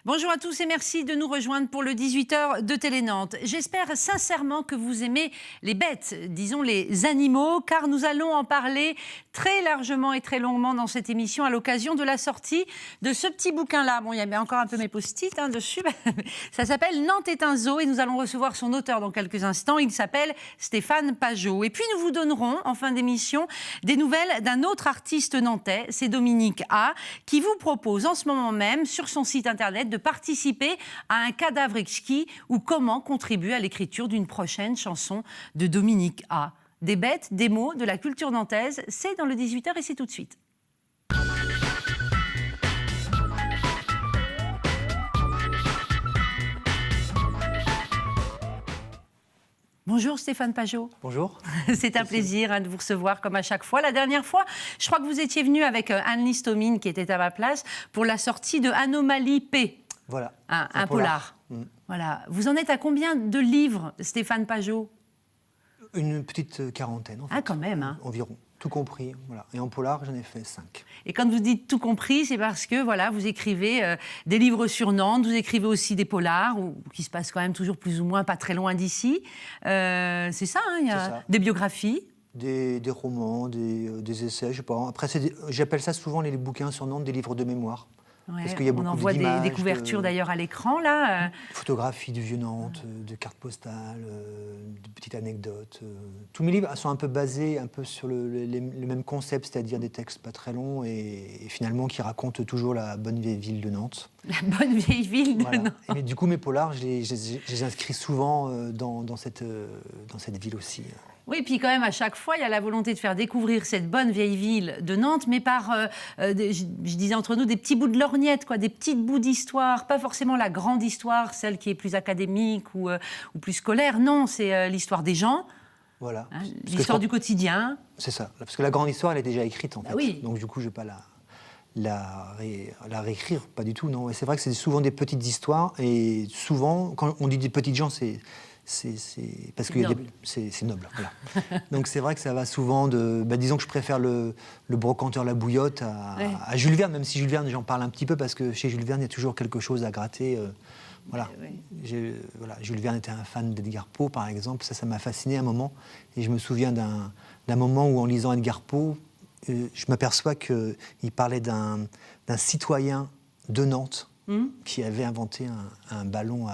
Bonjour à tous et merci de nous rejoindre pour le 18h de Télé Nantes. J'espère sincèrement que vous aimez les bêtes, disons les animaux, car nous allons en parler très largement et très longuement dans cette émission à l'occasion de la sortie de ce petit bouquin-là. Bon, il y a encore un peu mes post-it dessus. Ça s'appelle Nantes est un zoo et nous allons recevoir son auteur dans quelques instants. Il s'appelle Stéphane Pajot. Et puis nous vous donnerons en fin d'émission des nouvelles d'un autre artiste nantais, c'est Dominique A, qui vous propose en ce moment même sur son site internet de participer à un cadavre exquis ou comment contribuer à l'écriture d'une prochaine chanson de Dominique A. Des bêtes, des mots, de la culture nantaise, c'est dans le 18h et c'est tout de suite. Bonjour Stéphane Pajot. Bonjour. C'est un plaisir de vous recevoir comme à chaque fois. La dernière fois, je crois que vous étiez venu avec Anne-Lise Thomine qui était à ma place pour la sortie de Anomalie P. Voilà. Un polar. Voilà. Vous en êtes à combien de livres, Stéphane Pajot? Une petite quarantaine, en fait. Ah, quand même. Hein. Environ. Tout compris. Voilà. Et en polar, j'en ai fait 5. Et quand vous dites tout compris, c'est parce que voilà, vous écrivez des livres sur Nantes, vous écrivez aussi des polars, qui se passent quand même toujours plus ou moins pas très loin d'ici. C'est ça, hein, il y a des biographies. Des romans, des essais, je sais pas. Après, j'appelle ça souvent les bouquins sur Nantes, des livres de mémoire. Ouais, parce qu'il y a beaucoup on en voit d'images, des couvertures d'ailleurs à l'écran, là. Photographies du Vieux-Nantes, de cartes postales, de petites anecdotes. Tous mes livres sont un peu basés un peu sur le même concept, c'est-à-dire des textes pas très longs et finalement qui racontent toujours la bonne vieille ville de Nantes. La bonne vieille ville de Nantes. Et du coup, mes polars, je les inscris souvent dans cette ville aussi. Oui, puis quand même, à chaque fois, il y a la volonté de faire découvrir cette bonne vieille ville de Nantes, mais par, je disais entre nous, des petits bouts de lorgnette, quoi, des petits bouts d'histoire, pas forcément la grande histoire, celle qui est plus académique ou plus scolaire. Non, c'est l'histoire des gens, voilà. Hein, l'histoire du quotidien. C'est ça, parce que la grande histoire, elle est déjà écrite, en fait. Oui. Donc du coup, je ne vais pas la réécrire, pas du tout, non. Et c'est vrai que c'est souvent des petites histoires, et souvent, quand on dit des petites gens, c'est parce que c'est noble. Voilà. Donc c'est vrai que ça va souvent de... disons que je préfère le brocanteur La Bouillotte à Jules Verne, même si Jules Verne, j'en parle un petit peu, parce que chez Jules Verne, il y a toujours quelque chose à gratter. Voilà. Jules Verne était un fan d'Edgar Poe, par exemple. Ça m'a fasciné un moment. Et je me souviens d'un moment où, en lisant Edgar Poe, je m'aperçois qu'il parlait d'un citoyen de Nantes qui avait inventé un ballon,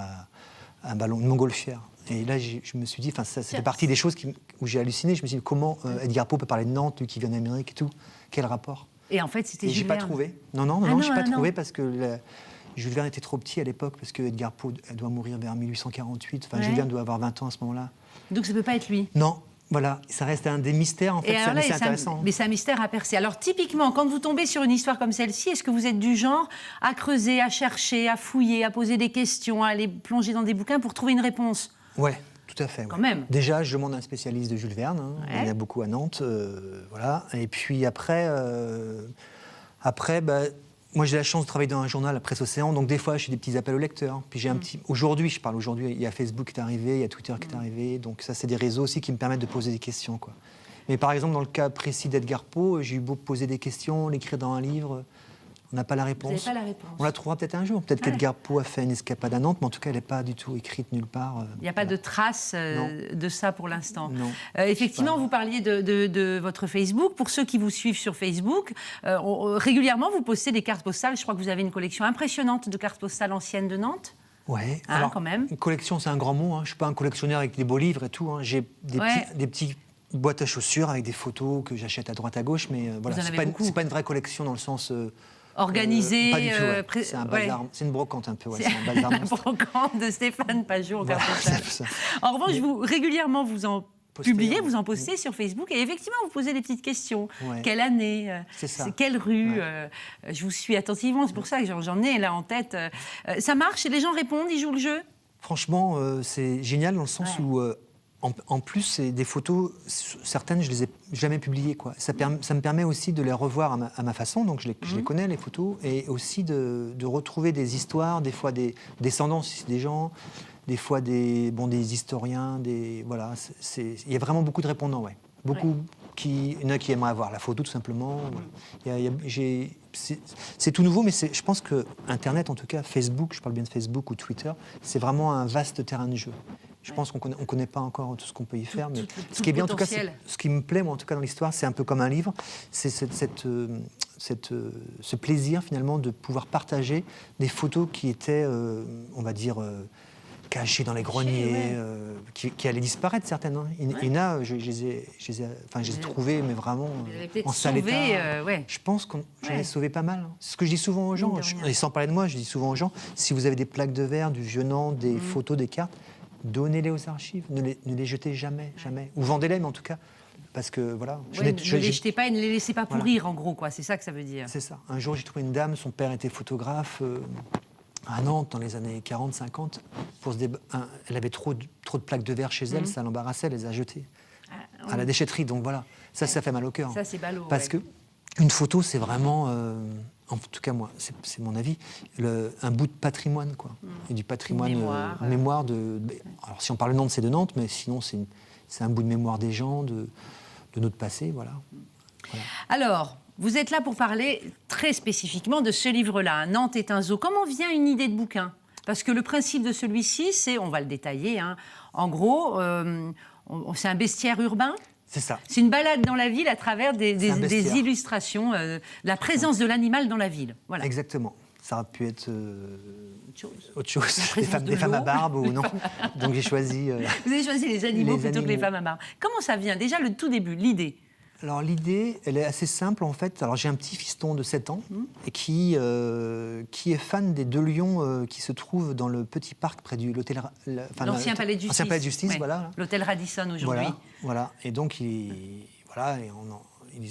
une montgolfière. Et là, je me suis dit, ça fait partie des choses où j'ai halluciné. Je me suis dit, comment Edgar Poe peut parler de Nantes, lui qui vient d'Amérique et tout? Quel rapport? Et en fait, c'était Jules Verne. J'ai pas trouvé. Non, j'ai pas trouvé parce que Jules Verne était trop petit à l'époque, parce que Edgar Poe doit mourir vers 1848. Jules Verne doit avoir 20 ans à ce moment-là. Donc ça peut pas être lui? Non. Voilà, ça reste un des mystères, en fait, c'est intéressant. Mais c'est un mystère à percer. Alors, typiquement, quand vous tombez sur une histoire comme celle-ci, est-ce que vous êtes du genre à creuser, à chercher, à fouiller, à poser des questions, à aller plonger dans des bouquins pour trouver une réponse? Ouais, tout à fait. Quand même. Déjà, je demande à un spécialiste de Jules Verne, il y en a beaucoup à Nantes, voilà. Et puis après, moi j'ai la chance de travailler dans un journal, la Presse Océan, donc des fois je fais des petits appels aux lecteurs. Puis j'ai aujourd'hui, il y a Facebook qui est arrivé, il y a Twitter qui est arrivé, donc ça c'est des réseaux aussi qui me permettent de poser des questions, quoi. Mais par exemple, dans le cas précis d'Edgar Poe, j'ai eu beau poser des questions, l'écrire dans un livre, on n'a pas la réponse. Vous n'avez pas la réponse. On la trouvera peut-être un jour. Peut-être qu'Edgar Poe a fait une escapade à Nantes, mais en tout cas, elle n'est pas du tout écrite nulle part. Il n'y a pas de traces de ça pour l'instant. Non. Effectivement, vous parliez de votre Facebook. Pour ceux qui vous suivent sur Facebook, régulièrement, vous postez des cartes postales. Je crois que vous avez une collection impressionnante de cartes postales anciennes de Nantes. Ouais. Alors, quand même. Une collection, c'est un grand mot. Je ne suis pas un collectionneur avec des beaux livres et tout. J'ai des petits boîtes à chaussures avec des photos que j'achète à droite à gauche, mais voilà, c'est pas une vraie collection dans le sens... organisé. Pas du tout, c'est un bazar, c'est une brocante un peu, c'est un bazar monstre. Une brocante de Stéphane Pajot en carte postale. En revanche, régulièrement, vous en publiez, vous en postez sur Facebook, et effectivement, vous posez des petites questions. Quelle année quelle rue Je vous suis attentivement, c'est pour ça que j'en ai là en tête. Ça marche, et les gens répondent, ils jouent le jeu? Franchement, c'est génial dans le sens où... En plus, c'est des photos, certaines, je ne les ai jamais publiées, quoi. Ça me permet aussi de les revoir à ma façon, donc je les connais, les photos, et aussi de retrouver des histoires, des fois des descendants des gens, des fois des historiens, voilà. Il y a vraiment beaucoup de répondants, beaucoup, il y en a qui aimeraient avoir la photo tout simplement. C'est tout nouveau, mais je pense que Internet, en tout cas Facebook, je parle bien de Facebook ou Twitter, c'est vraiment un vaste terrain de jeu. Je pense qu'on ne connaît pas encore tout ce qu'on peut y faire, mais ce qui est bien, en tout cas, ce qui me plaît, moi, en tout cas, dans l'histoire, c'est un peu comme un livre, c'est ce plaisir, finalement, de pouvoir partager des photos qui étaient, on va dire, cachées dans les greniers, qui allaient disparaître, certaines. Hein. Il y en a, je les ai trouvées, mais vraiment en sale état. Je pense que j'en ai sauvé pas mal. Hein. C'est ce que je dis souvent aux gens, et sans parler de moi, je dis souvent aux gens, si vous avez des plaques de verre, du vieux Nantes, des photos, des cartes, donnez-les aux archives, ne les jetez jamais, jamais. Ou vendez-les, mais en tout cas, parce que voilà. Ne les jetez pas et ne les laissez pas pourrir, en gros, quoi. C'est ça que ça veut dire. C'est ça. Un jour, j'ai trouvé une dame, son père était photographe à Nantes dans les années 40-50. Elle avait trop de plaques de verre chez elle, ça l'embarrassait, elle les a jetées à la déchetterie. Donc voilà, ça fait mal au cœur. Ça, c'est ballot. Parce que une photo, c'est vraiment... en tout cas, moi, c'est mon avis, un bout de patrimoine, quoi. Et du patrimoine, mémoire de... Alors, si on parle de Nantes, c'est de Nantes, mais sinon, c'est un bout de mémoire des gens, de notre passé, voilà. Alors, vous êtes là pour parler très spécifiquement de ce livre-là, Nantes est un zoo. Comment vient une idée de bouquin? Parce que le principe de celui-ci, c'est, on va le détailler, hein, en gros, c'est un bestiaire urbain. C'est ça. C'est une balade dans la ville à travers des illustrations, la présence de l'animal dans la ville. Voilà. Exactement. Ça aurait pu être autre chose. Des femmes à barbe ou non. Donc j'ai choisi... Vous avez choisi les animaux plutôt que les femmes à barbe. Comment ça vient? Déjà, le tout début, l'idée. Alors l'idée, elle est assez simple en fait. Alors j'ai un petit fiston de 7 ans et qui est fan des 2 lions qui se trouvent dans le petit parc près de l'hôtel... L'ancien palais de justice. Ancien palais de justice, voilà. L'hôtel Radisson aujourd'hui. Voilà. Et donc il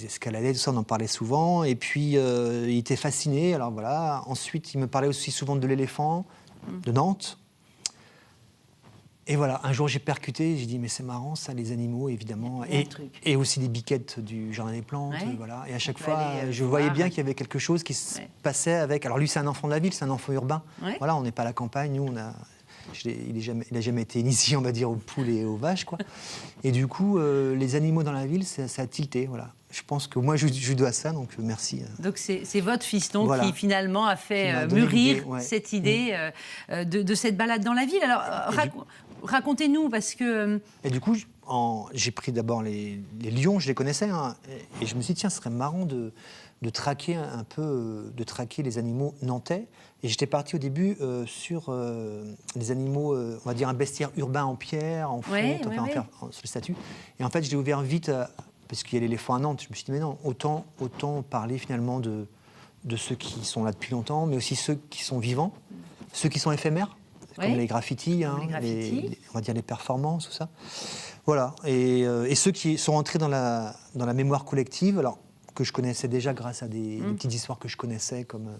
escaladait, tout ça, on en parlait souvent. Et puis il était fasciné. Alors voilà. Ensuite, il me parlait aussi souvent de l'éléphant de Nantes. Et voilà, un jour j'ai percuté, j'ai dit mais c'est marrant ça, les animaux évidemment, et aussi des biquettes du Jardin des Plantes, voilà. Et à chaque fois, je voyais bien qu'il y avait quelque chose qui se passait avec. Alors lui, c'est un enfant de la ville, c'est un enfant urbain. Voilà, on n'est pas à la campagne, nous il n'a jamais été initié, on va dire, aux poules et aux vaches, quoi. Et du coup, les animaux dans la ville, ça a tilté, voilà. Je pense que moi, je dois ça, donc merci. Donc c'est votre fiston qui finalement a fait mûrir cette idée de cette balade dans la ville. Alors racontez-nous, parce que... Et du coup, j'ai pris d'abord les lions, je les connaissais, hein, et je me suis dit, tiens, ce serait marrant de traquer un peu, de traquer les animaux nantais. Et j'étais parti au début sur des animaux, on va dire un bestiaire urbain en pierre, en fonte, sur les statues. Et en fait, je l'ai ouvert vite, parce qu'il y a l'éléphant à Nantes. Je me suis dit, mais non, autant parler finalement de ceux qui sont là depuis longtemps, mais aussi ceux qui sont vivants, ceux qui sont éphémères, comme les graffitis, hein, on va dire les performances, tout ça. Voilà. Et ceux qui sont entrés dans la mémoire collective, alors que je connaissais déjà grâce à des petites histoires que je connaissais, comme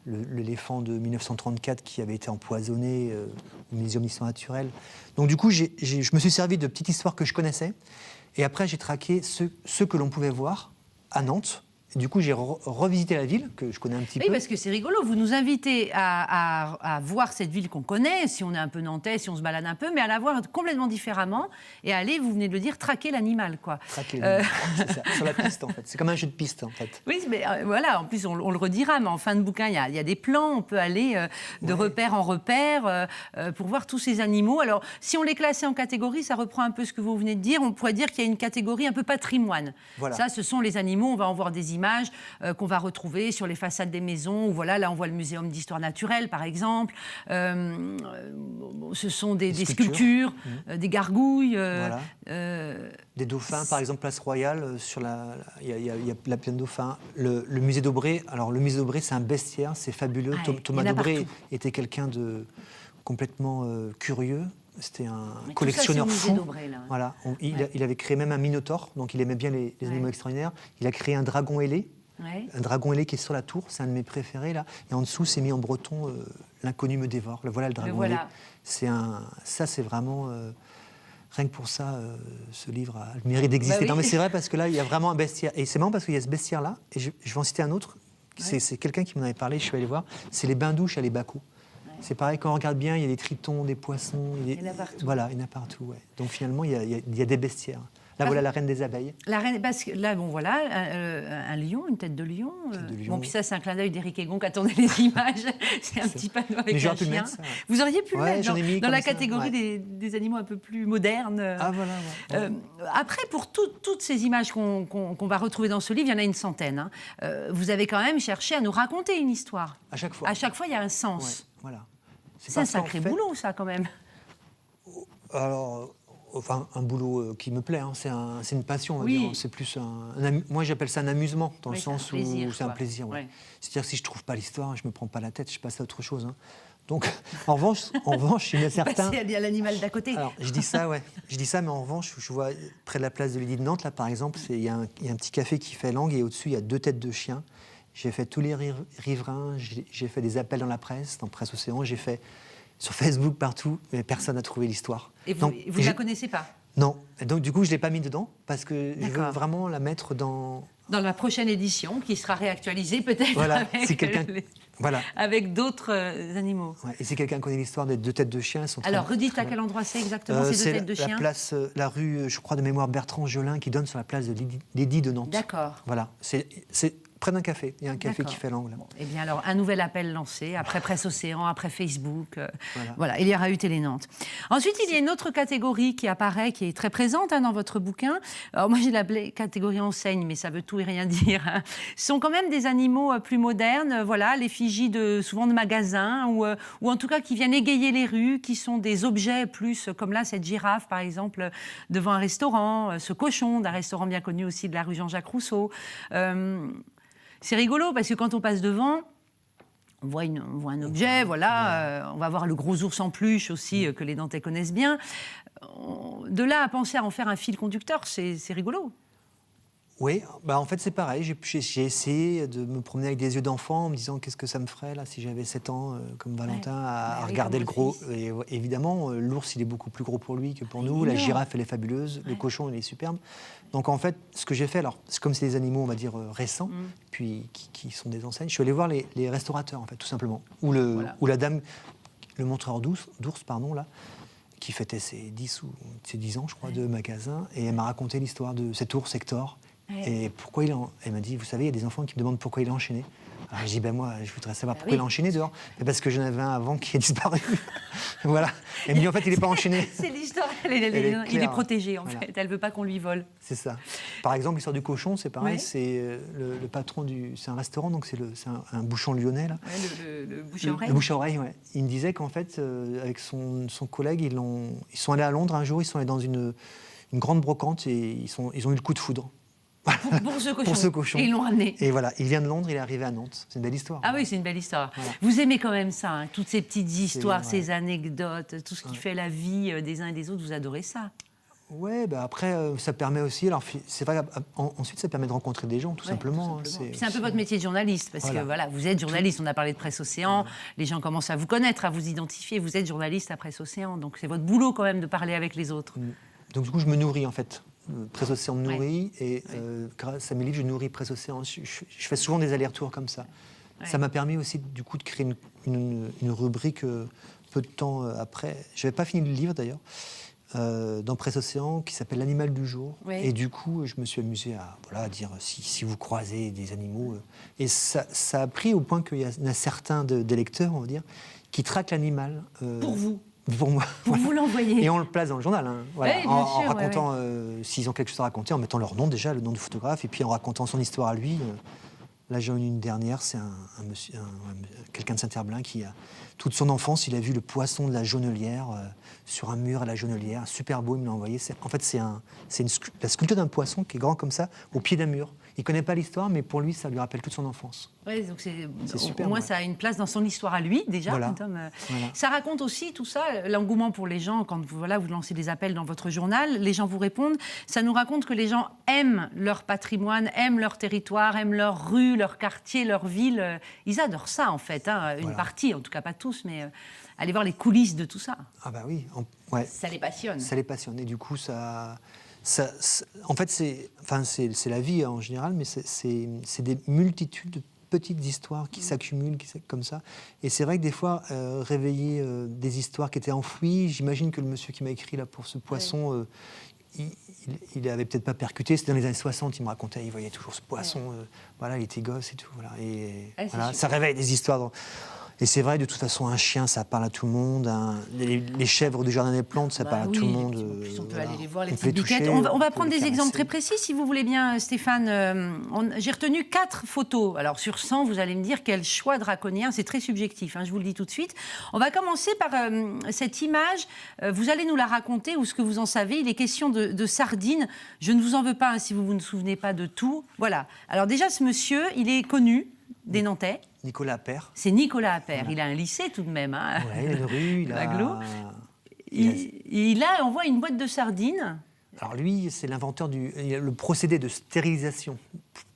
l'éléphant de 1934 qui avait été empoisonné au Muséum d'histoire naturelle. Donc du coup, je me suis servi de petites histoires que je connaissais, et après j'ai traqué ceux que l'on pouvait voir à Nantes. Et du coup, j'ai revisité la ville, que je connais un petit peu. Oui, parce que c'est rigolo. Vous nous invitez à voir cette ville qu'on connaît, si on est un peu nantais, si on se balade un peu, mais à la voir complètement différemment et aller, vous venez de le dire, traquer l'animal, quoi. Traquer l'animal, c'est ça. Sur la piste, en fait. C'est comme un jeu de piste, en fait. Oui, mais voilà, en plus, on le redira, mais en fin de bouquin, il y a des plans, on peut aller de repère en repère pour voir tous ces animaux. Alors, si on les classait en catégories, ça reprend un peu ce que vous venez de dire. On pourrait dire qu'il y a une catégorie un peu patrimoine. Voilà. Ça, ce sont les animaux, on va en voir des images qu'on va retrouver sur les façades des maisons. Où, voilà, là, on voit le Muséum d'histoire naturelle, par exemple. Ce sont des sculptures, des gargouilles. Des dauphins, par exemple, Place Royale, il y a la plaine Dauphin. Le musée d'Aubray, alors le musée d'Aubray, c'est un bestiaire, c'est fabuleux. Thomas d'Aubray était quelqu'un de complètement curieux. C'était un collectionneur fou. Voilà. Il avait créé même un minotaure, donc il aimait bien les animaux extraordinaires. Il a créé un dragon ailé, un dragon ailé qui est sur la tour, c'est un de mes préférés là. Et en dessous, c'est mis en breton l'inconnu me dévore. Voilà le dragon ailé. Ça, c'est vraiment rien que pour ça, ce livre a le mérite d'exister. Non, mais c'est vrai parce que là, il y a vraiment un bestiaire. Et c'est marrant parce qu'il y a ce bestiaire là. Et je vais en citer un autre. C'est quelqu'un qui m'en avait parlé. Je suis allé voir. C'est les bains-douches à l'Ébaco. C'est pareil, quand on regarde bien, il y a des tritons, des poissons. Il y en a partout. Voilà, il y en a partout, Donc finalement, il y a des bestiaires. Là, voilà la reine des abeilles. La reine, parce que là, bon, voilà, un lion, une tête de lion. Bon, puis ça, c'est un clin d'œil d'Éric Egon qui a tourné les images. C'est un petit panneau avec un chien. Mettre, ça, ouais. Vous auriez pu le mettre dans la catégorie des animaux un peu plus modernes. Ah, voilà. Ouais. Après, pour toutes ces images qu'on va retrouver dans ce livre, il y en a une centaine. Hein. Vous avez quand même cherché à nous raconter une histoire. À chaque fois. À chaque fois, il y a un sens. Ouais, voilà. C'est un sacré boulot, ça, quand même. Alors... Enfin, un boulot qui me plaît, hein. C'est une passion, on va dire. C'est plus moi, j'appelle ça un amusement, dans le sens où c'est un plaisir. Ouais. C'est-à-dire que si je ne trouve pas l'histoire, je ne me prends pas la tête, je passe à autre chose. Hein. Donc, en revanche, je suis certain... Il y a l'animal d'à côté. Alors, je dis ça, mais en revanche, je vois près de la place de l'Édit de Nantes, là, par exemple, il y a un petit café qui fait langue, et au-dessus, il y a 2 têtes de chiens. J'ai fait tous les riverains, j'ai fait des appels dans la presse, dans Presse Océan, j'ai fait... sur Facebook, partout, mais personne n'a trouvé l'histoire. Et vous ne la connaissez pas? Non. Et donc, du coup, je ne l'ai pas mis dedans, parce que je veux vraiment la mettre dans... Dans la prochaine édition, qui sera réactualisée peut-être avec d'autres animaux. Ouais, et si quelqu'un connaît l'histoire des 2 têtes de chiens... Alors, redites à quel endroit c'est exactement, ces 2 têtes de chiens? La rue, je crois, de mémoire Bertrand Gelin, qui donne sur la place de l'Édit de Nantes. D'accord. Voilà. C'est près d'un café. Il y a un café qui fait l'angle. Bon, eh bien alors, un nouvel appel lancé, après Presse Océan, après Facebook. Voilà, il y aura eu Télé-Nantes. Ensuite, il y a une autre catégorie qui apparaît, qui est très présente dans votre bouquin. Alors moi, j'ai l'appelée catégorie enseigne, mais ça veut tout et rien dire. Hein. Ce sont quand même des animaux plus modernes, voilà, l'effigie souvent de magasins, ou en tout cas qui viennent égayer les rues, qui sont des objets plus, comme là, cette girafe, par exemple, devant un restaurant, ce cochon d'un restaurant bien connu aussi de la rue Jean-Jacques Rousseau. C'est rigolo parce que quand on passe devant, on voit un objet, voilà, on va voir le gros ours en peluche aussi que les Nantais connaissent bien. De là à penser à en faire un fil conducteur, c'est rigolo. Oui, en fait c'est pareil, j'ai essayé de me promener avec des yeux d'enfant en me disant qu'est-ce que ça me ferait là si j'avais 7 ans comme Valentin à regarder le gros. Et évidemment, l'ours il est beaucoup plus gros pour lui que pour nous, la girafe elle est fabuleuse, le cochon il est superbe. Donc en fait, ce que j'ai fait, alors comme c'est des animaux on va dire récents, puis qui sont des enseignes, je suis allé voir les restaurateurs en fait tout simplement, ou la dame, le montreur d'ours pardon là, qui fêtait ses 10 ans je crois de magasin, et elle m'a raconté l'histoire de cet ours Hector. Et pourquoi elle m'a dit, vous savez, il y a des enfants qui me demandent pourquoi il est enchaîné. Alors je dis, moi, je voudrais savoir pourquoi il est enchaîné dehors. Et parce que j'en avais un avant qui a disparu. Voilà. Elle me dit, en fait, il n'est pas enchaîné. C'est l'histoire. Il est protégé, en fait. Elle ne veut pas qu'on lui vole. C'est ça. Par exemple, l'histoire du cochon, c'est pareil. C'est le patron c'est un restaurant, donc c'est un bouchon lyonnais, là. Ouais, le bouche-oreille. Le bouche-oreille, ouais. Il me disait qu'en fait, avec son collègue, ils sont allés à Londres un jour, ils sont allés dans une grande brocante et ils ont eu le coup de foudre. Pour ce cochon. Et ils l'ont ramené. Et voilà, il vient de Londres, il est arrivé à Nantes. C'est une belle histoire. Ah oui, c'est une belle histoire. Voilà. Vous aimez quand même ça, hein, toutes ces petites histoires, ces anecdotes, tout ce qui fait la vie des uns et des autres, vous adorez ça. Ouais, après, ça permet aussi. Alors, c'est vrai, ensuite, ça permet de rencontrer des gens, tout simplement. C'est un peu votre métier de journaliste, parce que vous êtes journaliste. On a parlé de Presse Océan. Les gens commencent à vous connaître, à vous identifier. Vous êtes journaliste à Presse Océan, donc c'est votre boulot quand même de parler avec les autres. Donc, du coup, je me nourris, en fait. Presse Océan me nourrit, et grâce à mes livres, je nourris Presse Océan. Je fais souvent des allers-retours comme ça. Ça m'a permis aussi, du coup, de créer une rubrique peu de temps après. Je n'avais pas fini le livre, d'ailleurs, dans Presse Océan, qui s'appelle L'animal du jour. Et du coup, je me suis amusé à dire si vous croisez des animaux. Et ça a pris au point qu'il y en a certains des lecteurs, on va dire, qui traquent l'animal. Pour vous. Pour moi. Pour vous l'envoyer. Et on le place dans le journal, hein, voilà, oui, en racontant s'ils ont quelque chose à raconter, en mettant leur nom déjà, le nom du photographe, et puis en racontant son histoire à lui. Là, j'ai eu une dernière, c'est quelqu'un de Saint-Herblain qui a toute son enfance, il a vu le poisson de la Jonelière sur un mur à la Jonelière, super beau, il me l'a envoyé. En fait, c'est la sculpture d'un poisson qui est grand comme ça, au pied d'un mur. Il ne connaît pas l'histoire, mais pour lui, ça lui rappelle toute son enfance. Oui, donc c'est super. Au moins, ça a une place dans son histoire à lui, déjà. Voilà. Ça raconte aussi tout ça, l'engouement pour les gens, quand vous lancez des appels dans votre journal, les gens vous répondent. Ça nous raconte que les gens aiment leur patrimoine, aiment leur territoire, aiment leur rue, leur quartier, leur ville. Ils adorent ça, en fait. Une partie, en tout cas pas tous, mais aller voir les coulisses de tout ça. Ah bah oui. Ça les passionne. Ça les passionne. Et du coup, en fait, c'est la vie en général, mais c'est des multitudes de petites histoires qui s'accumulent comme ça. Et c'est vrai que des fois, réveiller des histoires qui étaient enfouies, j'imagine que le monsieur qui m'a écrit là pour ce poisson, il avait peut-être pas percuté. C'était dans les années 60, il me racontait, il voyait toujours ce poisson. Voilà, il était gosse et tout. Voilà. Et voilà, ça réveille des histoires. Et c'est vrai, de toute façon, un chien, ça parle à tout le monde. Les chèvres du jardin des plantes, ça parle à tout le monde. En plus, on peut aller les voir, les on petites peut toucher, biquettes. On va prendre des caresser. exemples très précis, si vous voulez bien, Stéphane. J'ai retenu 4 photos. Alors, sur 100, vous allez me dire quel choix draconien. C'est très subjectif, hein, je vous le dis tout de suite. On va commencer par cette image. Vous allez nous la raconter, ou ce que vous en savez. Il est question de sardines. Je ne vous en veux pas, hein, si vous ne vous souvenez pas de tout. Voilà. Alors déjà, ce monsieur, il est connu des Nantais. Nicolas Appert. C'est Nicolas Appert. Il a un lycée tout de même. Hein. Ouais, il a une rue, il a... On voit une boîte de sardines. Alors lui, c'est l'inventeur le procédé de stérilisation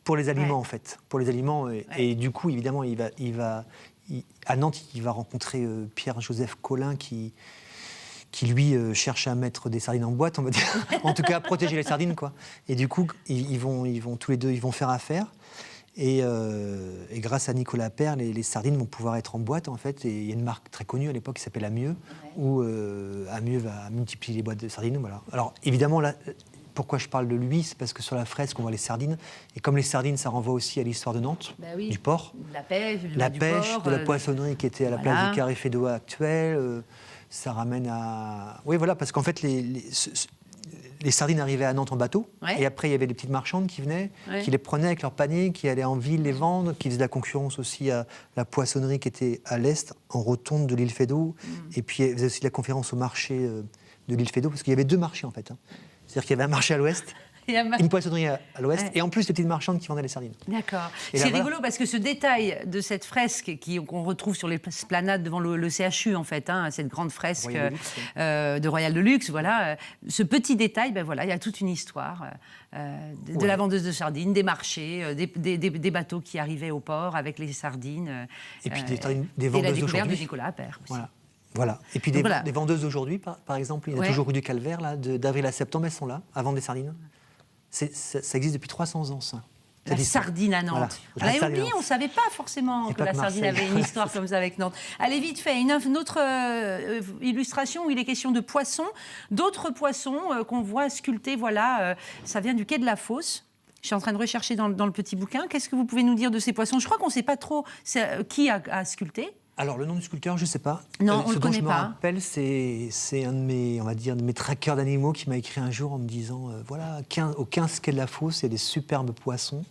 pour les aliments, en fait. Pour les aliments. Et du coup, évidemment, à Nantes, il va rencontrer Pierre-Joseph Collin qui lui, cherche à mettre des sardines en boîte, on va dire. En tout cas, à protéger les sardines, quoi. Et du coup, ils vont tous les deux, ils vont faire affaire. Et grâce à Nicolas Appert, les sardines vont pouvoir être en boîte, en fait. Et il y a une marque très connue à l'époque qui s'appelle Amieux, où Amieux va multiplier les boîtes de sardines. Voilà. Alors, évidemment, là, pourquoi je parle de lui, c'est parce que sur la fresque, on voit les sardines. Et comme les sardines, ça renvoie aussi à l'histoire de Nantes, du port. La pêche, de la poissonnerie qui était à la place du carré Fédois actuel. Ça ramène à... Oui, voilà, parce qu'en fait, les sardines arrivaient à Nantes en bateau, et après il y avait des petites marchandes qui venaient, qui les prenaient avec leurs paniers, qui allaient en ville les vendre, qui faisaient de la concurrence aussi à la poissonnerie qui était à l'est, en rotonde de l'île Feydeau, et puis ils faisaient aussi de la conférence au marché de l'île Feydeau, parce qu'il y avait 2 marchés en fait. C'est-à-dire qu'il y avait un marché à l'ouest, une poissonnerie à l'ouest, et en plus les petites marchandes qui vendaient les sardines. D'accord. C'est rigolo parce que ce détail de cette fresque qu'on retrouve sur les esplanades devant le CHU, en fait, hein, cette grande fresque de Royal de Luxe, voilà, ce petit détail, ben voilà, il y a toute une histoire de la vendeuse de sardines, des marchés, des bateaux qui arrivaient au port avec les sardines. Et puis des vendeuses et la découverte d'aujourd'hui. de Nicolas Appert aussi. Voilà. Et puis des vendeuses d'aujourd'hui, par exemple, il y a toujours rue du Calvaire, là, d'avril à septembre, elles sont là, à vendre des sardines. Ça existe depuis 300 ans, ça. La sardine à Nantes. Voilà. On l'a oublié, on ne savait pas forcément que la sardine avait une histoire comme ça avec Nantes. Allez, vite fait, une autre illustration où il est question de poissons. D'autres poissons qu'on voit sculptés, voilà, ça vient du quai de la Fosse. Je suis en train de rechercher dans le petit bouquin. Qu'est-ce que vous pouvez nous dire de ces poissons? Je crois qu'on ne sait pas trop qui a sculpté. Alors, le nom du sculpteur, je ne sais pas. Non, on ne le connaît pas. Ce dont je me rappelle, c'est un de mes, on va dire, de mes traqueurs d'animaux qui m'a écrit un jour en me disant voilà, au 15 quai de la Fosse, il y a des superbes poissons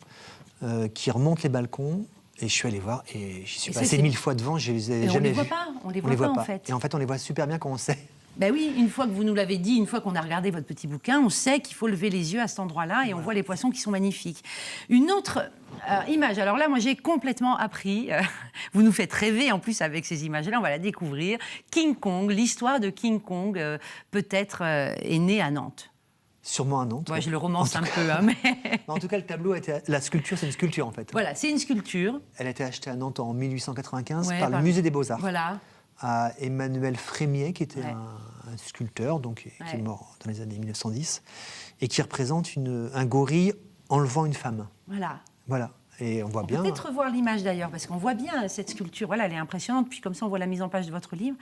qui remontent les balcons. Et je suis allé voir, et j'y suis passé 1000 fois devant, je les ai jamais vus. On les voit pas, en fait. Et en fait, on les voit super bien quand on sait. Ben oui, une fois que vous nous l'avez dit, une fois qu'on a regardé votre petit bouquin, on sait qu'il faut lever les yeux à cet endroit-là et on voit les poissons qui sont magnifiques. Une autre image, alors là, moi j'ai complètement appris, vous nous faites rêver en plus avec ces images-là, on va la découvrir. King Kong, l'histoire de King Kong peut-être est née à Nantes. Sûrement à Nantes. Ouais, je le romance un peu. Hein, mais... En tout cas, le tableau, la sculpture, c'est une sculpture en fait. Voilà, c'est une sculpture. Elle a été achetée à Nantes en 1895 par le Musée des Beaux-Arts. Voilà. À Emmanuel Frémiet, qui était un sculpteur, donc, qui est mort dans les années 1910, et qui représente un gorille enlevant une femme. Voilà. Et on voit bien... On peut peut-être revoir l'image d'ailleurs, parce qu'on voit bien cette sculpture. Voilà, elle est impressionnante. Puis comme ça, on voit la mise en page de votre livre.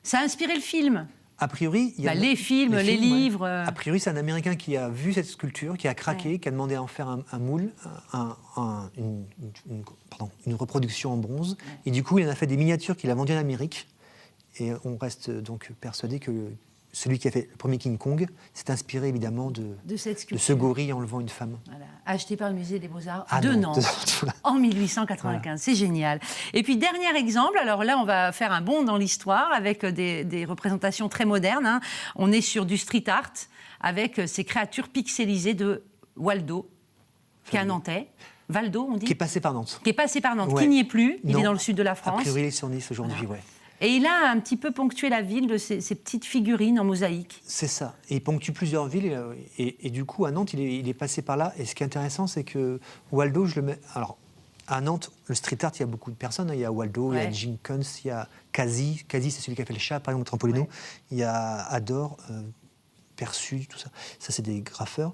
Ça a inspiré le film. A priori, il y a les films, les livres. A priori, c'est un Américain qui a vu cette sculpture, qui a craqué, qui a demandé à en faire un moule, une reproduction en bronze. Et du coup, il en a fait des miniatures qu'il a vendues en Amérique. Et on reste donc persuadé que celui qui a fait le premier King Kong s'est inspiré évidemment de ce gorille enlevant une femme. Voilà. Acheté par le Musée des Beaux-Arts de Nantes en 1895. Voilà. C'est génial. Et puis, dernier exemple, alors là, on va faire un bond dans l'histoire avec des représentations très modernes. Hein. On est sur du street art avec ces créatures pixelisées de Waldo, qui est un Nantais. Valdo, on dit. Qui est passé par Nantes. Qui n'y est plus. Il est dans le sud de la France. A priori, il est sur Nice aujourd'hui, Et il a un petit peu ponctué la ville de ces petites figurines en mosaïque. C'est ça. Et il ponctue plusieurs villes. Et du coup, à Nantes, il est passé par là. Et ce qui est intéressant, c'est que Waldo, je le mets... Alors, à Nantes, le street art, il y a beaucoup de personnes. Il y a Waldo, il y a Jenkins, il y a Kazi. Kazi, c'est celui qui a fait le chat, par exemple, au Trampolino. Il y a Ador, Perçu, tout ça. Ça, c'est des graffeurs.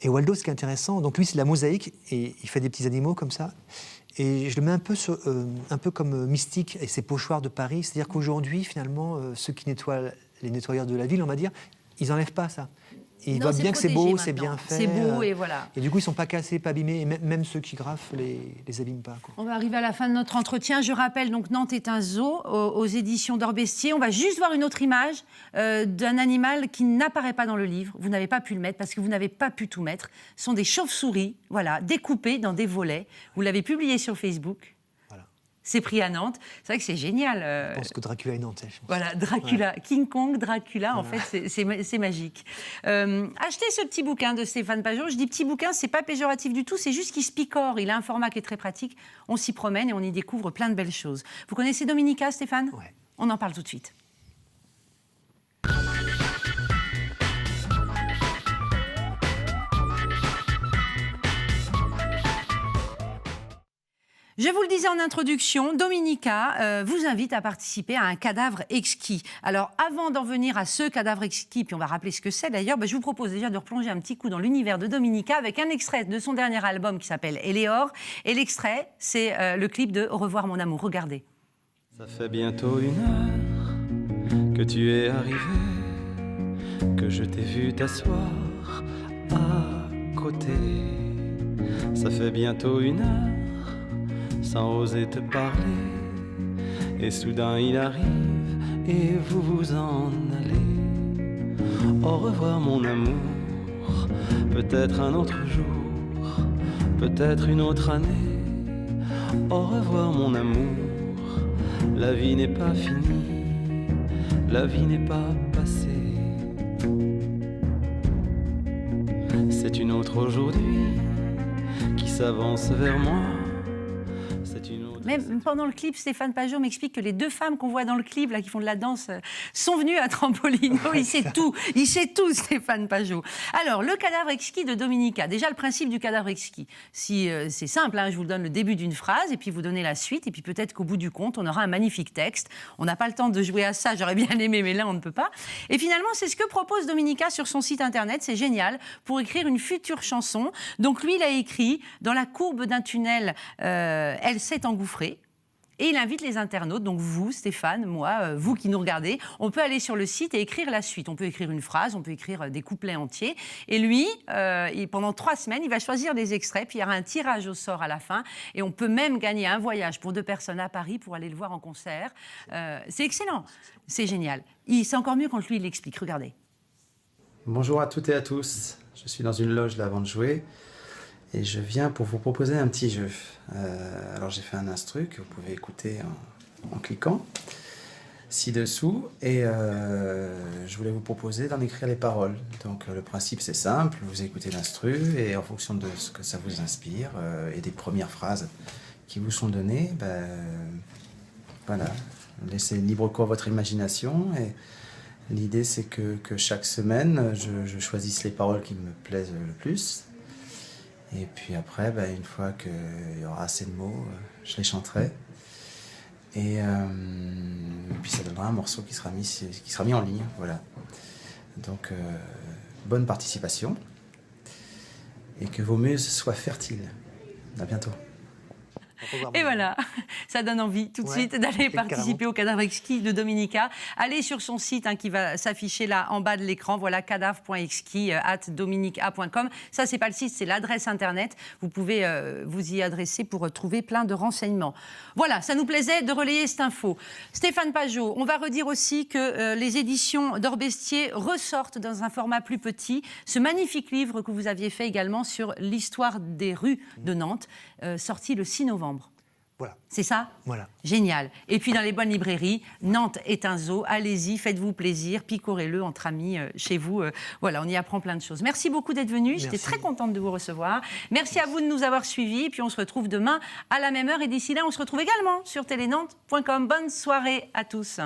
Et Waldo, ce qui est intéressant, donc lui, c'est de la mosaïque. Et il fait des petits animaux comme ça. Et je le mets un peu comme Mystique et ses pochoirs de Paris. C'est-à-dire qu'aujourd'hui, finalement, ceux qui nettoient les nettoyeurs de la ville, on va dire, ils n'enlèvent pas ça. Et ils Non, voient c'est bien que c'est beau, protégé c'est bien maintenant. fait. C'est beau et voilà. Et du coup, ils ne sont pas cassés, pas abîmés. Et même ceux qui graffent les abîment pas, quoi. On va arriver à la fin de notre entretien. Je rappelle, donc Nantes est un zoo aux éditions d'Orbestier. On va juste voir une autre image d'un animal qui n'apparaît pas dans le livre. Vous n'avez pas pu le mettre parce que vous n'avez pas pu tout mettre. Ce sont des chauves-souris, voilà, découpées dans des volets. Vous l'avez publié sur Facebook. C'est pris à Nantes. C'est vrai que c'est génial. Je pense que Dracula est nantais. Voilà, Dracula, ouais. King Kong, Dracula, voilà. En fait, c'est magique. Achetez ce petit bouquin de Stéphane Pageot. Je dis petit bouquin, c'est pas péjoratif du tout, c'est juste qu'il se picore. Il a un format qui est très pratique. On s'y promène et on y découvre plein de belles choses. Vous connaissez Dominica, Stéphane ? Ouais. On en parle tout de suite. Je vous le disais en introduction, Dominica vous invite à participer à un cadavre exquis. Alors, avant d'en venir à ce cadavre exquis, puis on va rappeler ce que c'est d'ailleurs, je vous propose déjà de replonger un petit coup dans l'univers de Dominica avec un extrait de son dernier album qui s'appelle Éléor. Et l'extrait, c'est le clip de Au revoir mon amour. Regardez. Ça fait bientôt 1 heure que tu es arrivé, que je t'ai vu t'asseoir à côté. Ça fait bientôt 1 heure sans oser te parler, et soudain il arrive et vous vous en allez. Au revoir mon amour, peut-être un autre jour, peut-être une autre année. Au revoir mon amour, la vie n'est pas finie, la vie n'est pas passée. C'est une autre aujourd'hui qui s'avance vers moi. Même pendant le clip, Stéphane Pageot m'explique que les 2 femmes qu'on voit dans le clip, là, qui font de la danse, sont venues à Trampolino. Il sait tout, Stéphane Pageot. Alors, le cadavre exquis de Dominica. Déjà, le principe du cadavre exquis. C'est simple, hein, je vous donne le début d'une phrase, et puis vous donnez la suite, et puis peut-être qu'au bout du compte, on aura un magnifique texte. On n'a pas le temps de jouer à ça, j'aurais bien aimé, mais là, on ne peut pas. Et finalement, c'est ce que propose Dominica sur son site internet, c'est génial, pour écrire une future chanson. Donc, lui, il a écrit « Dans la courbe d'un tunnel, elle s'est engouffrée ». Et il invite les internautes, donc vous, Stéphane, moi, vous qui nous regardez, on peut aller sur le site et écrire la suite. On peut écrire une phrase, on peut écrire des couplets entiers. Et lui, pendant 3 semaines, il va choisir des extraits, puis il y aura un tirage au sort à la fin. Et on peut même gagner un voyage pour 2 personnes à Paris pour aller le voir en concert. C'est excellent, c'est génial. C'est encore mieux quand lui, il l'explique. Regardez. Bonjour à toutes et à tous. Je suis dans une loge là avant de jouer. Et je viens pour vous proposer un petit jeu. Alors j'ai fait un instru que vous pouvez écouter en cliquant ci-dessous. Et je voulais vous proposer d'en écrire les paroles. Donc le principe c'est simple, vous écoutez l'instru et en fonction de ce que ça vous inspire et des premières phrases qui vous sont données, voilà, laissez libre cours à votre imagination. Et l'idée c'est que chaque semaine je choisisse les paroles qui me plaisent le plus. Et puis après, une fois qu'il y aura assez de mots, je les chanterai. Et puis ça donnera un morceau qui sera mis en ligne. Voilà. Donc, bonne participation. Et que vos muses soient fertiles. À bientôt. Et voilà, ça donne envie tout de suite d'aller participer au cadavre exquis de Dominica. Allez sur son site qui va s'afficher là en bas de l'écran. Voilà, cadavre.exquis@dominica.com. Ça, c'est pas le site, c'est l'adresse internet. Vous pouvez vous y adresser pour trouver plein de renseignements. Voilà, ça nous plaisait de relayer cette info. Stéphane Pageot, on va redire aussi que les éditions d'Orbestier ressortent dans un format plus petit ce magnifique livre que vous aviez fait également sur l'histoire des rues de Nantes, sorti le 6 novembre. Voilà. C'est ça ? Voilà. Génial. Et puis dans les bonnes librairies, Nantes est un zoo. Allez-y, faites-vous plaisir, picorez-le entre amis chez vous. Voilà, on y apprend plein de choses. Merci beaucoup d'être venu. J'étais très contente de vous recevoir. Merci à vous de nous avoir suivis. Et puis on se retrouve demain à la même heure. Et d'ici là, on se retrouve également sur telenantes.com. Bonne soirée à tous.